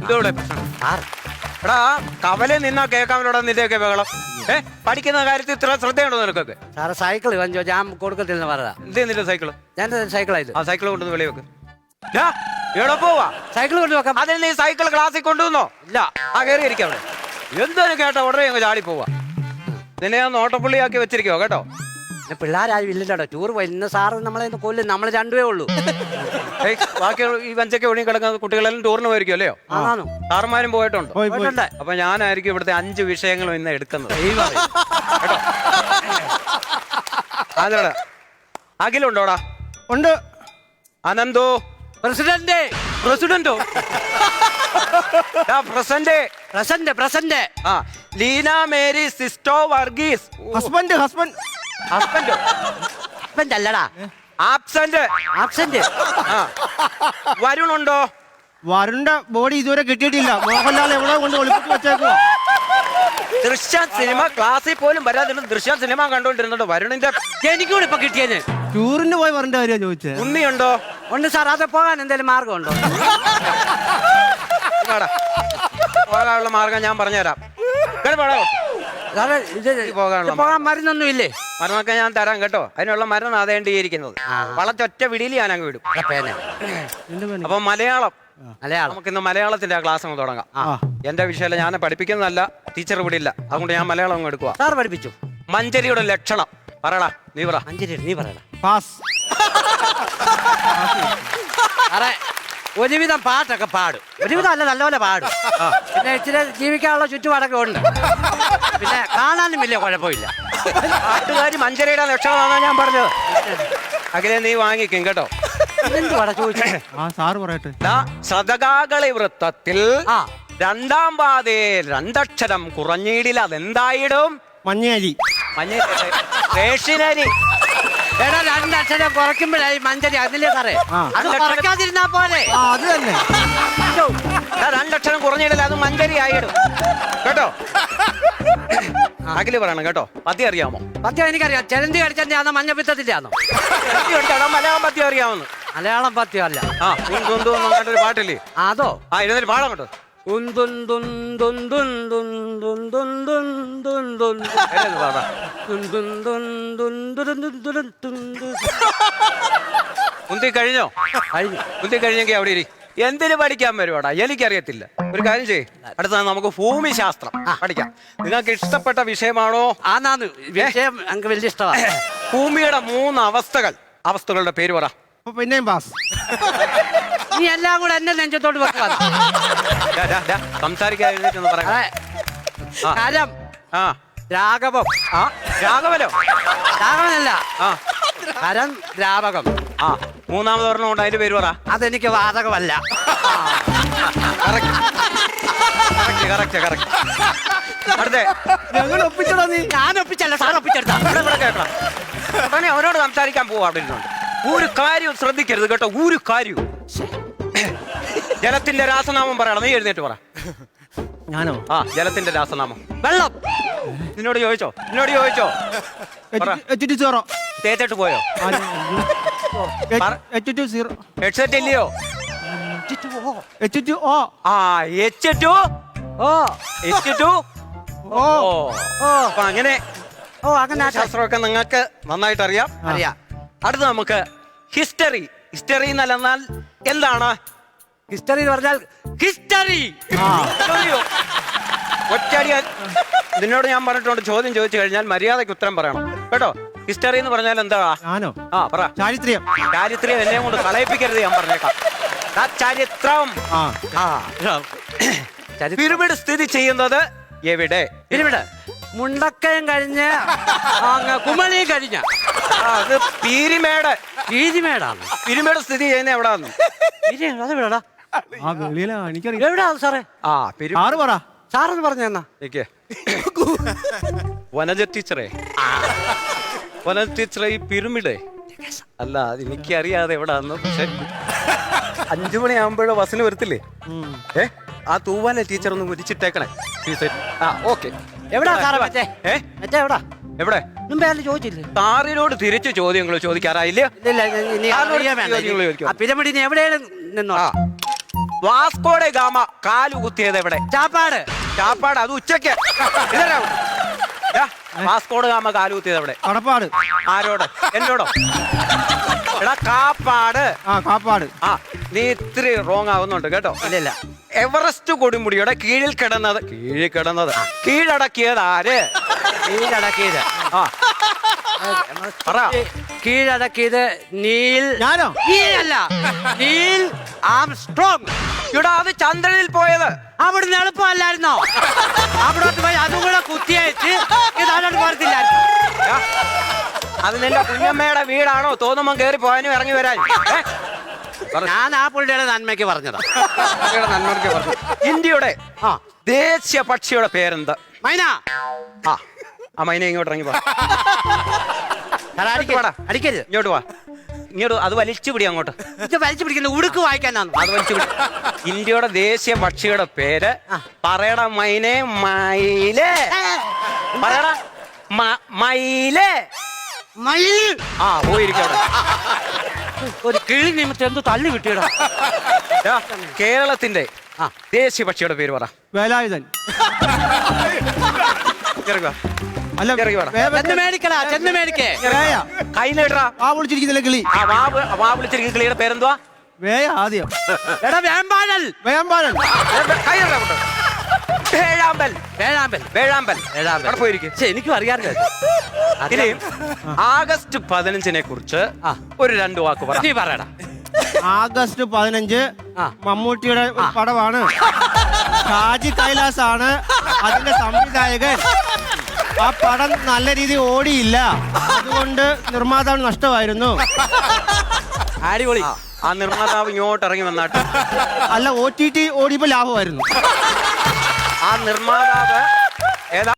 ഇതോടെ എടാ കവലെ നിന്നാ കേൾക്കാമല്ലോടാ നിന്റെയൊക്കെ ബഹളം. പഠിക്കുന്ന കാര്യത്തിൽ ഇത്ര ശ്രദ്ധയുണ്ടോ നിനക്കൊക്കെ? സാറ് സൈക്കിൾ വഞ്ചോ ഞാൻ കൊടുക്കത്തില്ലെന്ന് പറയാ. എന്തേ നിന്റെ സൈക്കിള്? ഞാൻ സൈക്കിളായത്. ആ സൈക്കിൾ കൊണ്ടുവന്ന് വെളി വെക്ക്. എവിടെ പോവാ? സൈക്കിൾ കൊണ്ടുവെക്കാം. അതിൽ നീ സൈക്കിൾ ക്ലാസ്സിൽ കൊണ്ടുവന്നോ? ഇല്ല. ആ കയറി ഇരിക്കാം അവിടെ. എന്തൊരു കേട്ടോ ഉടനെ അങ്ങ് ചാടി പോവാ. നിന്നെ ഞാൻ നോട്ടപ്പുള്ളിയാക്കി വെച്ചിരിക്കുവോ കേട്ടോ. പിള്ളേരാരും ഇല്ലല്ലോ ടൂർ പോയി. ഇന്ന് സാറ് നമ്മളെ കൊല്ലും. നമ്മൾ രണ്ടുപേ ഉള്ളൂ. ബാക്കി ഈ വഞ്ചൊക്കെ ഒഴുകി കിടക്കുന്ന കുട്ടികളെല്ലാം ടൂറിന് പോയിരിക്കും അല്ലയോ? സാറുമാരും പോയിട്ടുണ്ട്. അപ്പൊ ഞാനായിരിക്കും ഇവിടുത്തെ 5 വിഷയങ്ങളും ഇന്ന് എടുക്കുന്നത് കേട്ടോ. അതോടാ അഖിലുണ്ടോടാ? ഉണ്ട്. അനന്തോ? പ്രസിഡന്റ്. പ്രസിഡന്റോ? പ്രസന്റ്. ആ ലീന മേരി സിസ്റ്റോ വർഗീസ്. ഹസ്ബൻഡ് അല്ലടാ, ആബ്സെന്റ്. ആ വരുണുണ്ടോ? വരുണിന്റെ ബോഡി ഇതുവരെ കിട്ടിയിട്ടില്ല. മോഹൻലാൽ എവിടെ കൊണ്ട് ഒളിപ്പിച്ച് വെച്ചേക്കുവാ. ദൃശ്യം സിനിമ ക്ലാസ്സിൽ പോലും വരാതിരുന്ന ദൃശ്യം സിനിമ കണ്ടോണ്ടിരുന്നുണ്ടോ വരുണിന്റെ? എനിക്കൂടെ ഇപ്പൊ കിട്ടിയത്. ടൂറിന് പോയി വരേണ്ട കാര്യം ചോദിച്ചത്. ഉണ്ണിയുണ്ടോ? ഉണ്ട് സാർ. അത് പോകാൻ എന്തെങ്കിലും മാർഗമുണ്ടോ? പോകാനുള്ള മാർഗം ഞാൻ പറഞ്ഞുതരാം. പോകാൻ മരുന്നൊന്നും ഇല്ലേ? മരുന്നൊക്കെ ഞാൻ തരാം കേട്ടോ. അതിനുള്ള മരുന്ന് അതേണ്ടിയിരിക്കുന്നത്. വളച്ചൊറ്റ വിടിയിൽ ഞാൻ അങ്ങ് വിടും. അപ്പൊ മലയാളം നമുക്കിന്ന് മലയാളത്തിന്റെ ക്ലാസ് അങ്ങ് തുടങ്ങാം. എന്റെ വിഷയം ഞാൻ പഠിപ്പിക്കുന്നതല്ല, ടീച്ചർ ഇവിടെ ഇല്ല. അതുകൊണ്ട് ഞാൻ മലയാളം അങ്ങ് എടുക്കുക. സാർ പഠിപ്പിച്ചു. മഞ്ചരിയുടെ ലക്ഷണം പറയടാ. നീ പറ. മഞ്ചരി നീ പറയടാ. പാസ്. അതെ, ഒരുവിധം പാട്ടൊക്കെ പാടും. ഒരുവിധം അല്ല, നല്ലപോലെ പാടും. പിന്നെ ഇച്ചിരി ജീവിക്കാനുള്ള ചുറ്റുപാടൊക്കെ ഉണ്ട്. പിന്നെ കാണാനും വലിയ കുഴപ്പമില്ല. പാട്ടുകാരി മഞ്ചരിയുടെ ലക്ഷണമാണെന്നാ ഞാൻ പറഞ്ഞത്. അഖിലേ നീ വാങ്ങിക്കും കേട്ടോ. സാറ് പറയട്ടെ. ശതകാകളി വൃത്തത്തിൽ 2ാം പാതയിൽ 2 അക്ഷരം കുറഞ്ഞിടില്ല. അതെന്തായിടും? മഞ്ഞയരി. റേഷനരി. 2 അക്ഷരം കുറയ്ക്കുമ്പോഴായി മഞ്ചരി. അതില്ലേ സാറേ, അത് കുറയ്ക്കാതിരുന്നാ പോലെ. അത് തന്നെ. 2 അക്ഷരം കുറഞ്ഞിടില്ല, അത് മഞ്ചരി ആയിടും കേട്ടോ. അഖില് പറയണം കേട്ടോ. പദ്യം അറിയാമോ? പദ്യം എനിക്കറിയാം. ചെലന്തി കടിച്ചാന്നോ മഞ്ഞപ്പിത്തത്തില്ലാന്നോ? മലയാളം പദ്യം അറിയാമെന്ന്. മലയാളം പദ്യം അല്ല. ഒരു പാട്ടില്ലേ അതോ? ആ ഇരുന്നൊരു പാടാം കേട്ടോ. കുന്തി കഴിഞ്ഞോ? കുന്തി കഴിഞ്ഞെങ്കിൽ അവിടെ ഇരി. എന്തിനു പഠിക്കാൻ വരുവാടാ? എനിക്കറിയത്തില്ല. ഒരു കാര്യം ചെയ്യ്, അടുത്ത നമുക്ക് ഭൂമിശാസ്ത്രം പഠിക്കാം. നിങ്ങൾക്ക് ഇഷ്ടപ്പെട്ട വിഷയമാണോ? ആന്നാന്ന് വിഷയം എനിക്ക് വലിയ ഇഷ്ടമാണ്. ഭൂമിയുടെ 3 അവസ്ഥകളുടെ പേര് പറ. പിന്നെയും പാസ്. നീ എല്ലാം കൂടെ എന്നെ നെഞ്ചത്തോട് വെക്കുക. സംസാരിക്കാതിരുന്നിട്ടെന്ന് പറയാം. കരം, രാഘവം. രാഘവനോ? രാഘവനല്ല, കരം ദ്രാവകം. 3ാമത് ഒരെണ്ണം ഉണ്ട്, അതിന്റെ പേര് പറ. അതെനിക്ക് വാതകമല്ല. അടുത്തേ ഞങ്ങൾ ഒപ്പിച്ചടാ. നീ ഞാൻ ഒപ്പിച്ചല്ല, സാർ ഒപ്പിച്ചെടുത്താ. കേട്ടോ, ഉടനെ അവനോട് സംസാരിക്കാൻ പോവാ. അവിടെ ഇരുന്നുണ്ട്. ഒരു കാര്യം ശ്രദ്ധിക്കരുത് കേട്ടോ, ഒരു കാര്യവും. ജലത്തിന്റെ രാസനാമം പറയണം. നീ എഴുന്നേറ്റ് പറ. ഞാനോ? ജലത്തിന്റെ രാസനാമം. വെള്ളം. നിന്നോട് ചോദിച്ചോ? തേച്ചിട്ട് പോയോ? ഹെഡ്സെറ്റ് ഇല്ലയോ? അങ്ങനെ ശാസ്ത്രമൊക്കെ നിങ്ങൾക്ക് നന്നായിട്ട് അറിയാം. അടുത്ത നമുക്ക് ഹിസ്റ്ററി. ഹിസ്റ്ററി എന്നാൽ എന്താണ്? ഹിസ്റ്ററി എന്ന് പറഞ്ഞാൽ ഹിസ്റ്ററി. ഒറ്റടി നിന്നോട് ഞാൻ പറഞ്ഞിട്ടുണ്ട്, ചോദ്യം ചോദിച്ചു കഴിഞ്ഞാൽ മര്യാദയ്ക്ക് ഉത്തരം പറയണം കേട്ടോ. ഹിസ്റ്ററി എന്ന് പറഞ്ഞാൽ എന്താ? പറ. ചരിത്രം. ചരിത്രം എന്നെ കൊണ്ട് കളയിപ്പിക്കരുത്, ഞാൻ പറഞ്ഞേക്കാം. ചരിത്രം. പിരമിഡ് സ്ഥിതി ചെയ്യുന്നത് എവിടെ? പിരമിഡ് മുണ്ടക്കയം കഴിഞ്ഞ് കുമളിയും കഴിഞ്ഞ അത് പീരിമേട്. പീരിമേടാണ്. പിരമിഡ് സ്ഥിതി ചെയ്യുന്നത് എവിടാന്ന്? അതെവിടാ? എവിടാ സാറേ? പറ. സാറെന്ന് പറഞ്ഞെന്നാ? വനജ ടീച്ചറേ, വനജ ടീച്ചറെ, ഈ പിരമിഡ് അല്ല അത് എനിക്കറിയാതെ എവിടാന്ന്. പക്ഷെ 5 മണിയാകുമ്പോഴോ ബസ്സിന് വരത്തില്ലേ? ആ തൂവാലെ ടീച്ചർ ഒന്ന് മുരിച്ചിട്ടേക്കണേ. ഓക്കെ. എവിടാ സാറേ? എവിടാ? എവിടെ? ചോദിച്ചില്ലേ? സാറിനോട് തിരിച്ചു ചോദ്യങ്ങൾ ചോദിക്കാറായില്ലേ? പിരമിഡിന് എവിടെയാണ് നിന്നോ? വാസ്കോടെ ഗാമ കാലുകുത്തിയത് എവിടെ? ചാപ്പാട്. ചാപ്പാട്, അത് ഉച്ചക്ക്. ഇതരാ വാസ്കോടെ ഗാമ കാലുകുത്തിയത് എവിടെ? കടപ്പാട്. ആരോട്? എന്നോടോ? എടാ കാപ്പാട്. ആ കാപ്പാട്. ആ നീ ഇത്തിരി റോങ് ആവുന്നുണ്ട് കേട്ടോ. ഇല്ല എവറസ്റ്റ് കൊടുമുടിയുടെ കീഴിൽ കിടന്നത് കീഴടക്കിയത് ആര്? കീഴടക്കിയത് ആ പറ. കീഴടക്കിയത് നീൽ. ഞാനോ? നീലല്ല, നീൽ ആംസ്ട്രോങ്. ഇവിടെ അത് ചന്ദ്രനിൽ പോയത് അവിടുന്ന് എളുപ്പമല്ലായിരുന്നോ? അവിടോട്ട് പോയി അതും കൂടെ കുത്തിയയച്ച് ഇതോട്ട് പോരത്തില്ലായിരുന്നു. അത് നിന്റെ കുഞ്ഞമ്മയുടെ വീടാണോ? തോന്നുമ്പോ കേറി പോകാനും ഇറങ്ങി വരാൻ. ഞാൻ ആ പുള്ളിയുടെ നന്മയ്ക്ക് പറഞ്ഞതാ. നന്മയ്ക്ക് പറഞ്ഞു. ഇന്ത്യയുടെ ദേശീയ പക്ഷിയുടെ പേരെന്ത്? മൈന. ആ മൈന ഇങ്ങോട്ട് ഇറങ്ങി പോടാ. അടിക്കരുത്. ഇങ്ങോട്ട് വാ. ഇങ്ങോട്ട് അത് വലിച്ചു പിടി അങ്ങോട്ട്. ഇത് വലിച്ചു പിടിക്കുന്ന ഉടുക്ക് വായിക്കാനാണ്. അത് വലിച്ചു പിടി. ഇന്ത്യയുടെ ദേശീയ പക്ഷിയുടെ പേര് പറയട മൈനെ. മയിലേ. പറയട മയിലേ. മയിൽ. ആ പോയിരിക്കവിടെ. ഒരു കിളി നിമിത്തം എന്ത് തള്ളി കിട്ടിയടാ. കേരളത്തിന്റെ ദേശീയ പക്ഷിയുടെ പേര് പറ. വേലായുധൻ. അല്ല ചെന്ന് മേടിക്കടാ, ചെന്ന് മേടിക്കേ. കൈ നേടാ. ആ വിളിച്ചിരിക്കുന്നില്ല കിളി. വാ വിളിച്ചിരിക്കുന്ന കിളിയുടെ പേരെന്തുവാ? വേയ ആദ്യം. എടാ വേമ്പാഴൽ. വേമ്പാഴൻ. കൈ നേടാ. വേഴാമ്പൽ. വേഴാമ്പൽ. വേഴാമ്പൽ. അവിടെ പോയിരിക്കും. എനിക്കും അറിയാറില്ല. ഇനി ആഗസ്റ്റ് 15-നെ കുറിച്ച് ഒരു 2 വാക്ക് പറ. നീ പറയടാ. ആഗസ്റ്റ് 15 മമ്മൂട്ടിയുടെ ഒരു പടമാണ്. ഷാജി കൈലാസ് ആണ് അതിന്റെ സംവിധായകൻ. ആ പടം നല്ല രീതിയിൽ ഓടിയില്ല, അതുകൊണ്ട് നിർമ്മാതാവ് നഷ്ടമായിരുന്നു. അടിപൊളി. ആ നിർമ്മാതാവ് ഇങ്ങോട്ട് ഇറങ്ങി വന്നാട്ട്. അല്ല OTT ഓടിയപ്പോ ലാഭമായിരുന്നു. ആ നിർമ്മാതാവ് ഏതാ?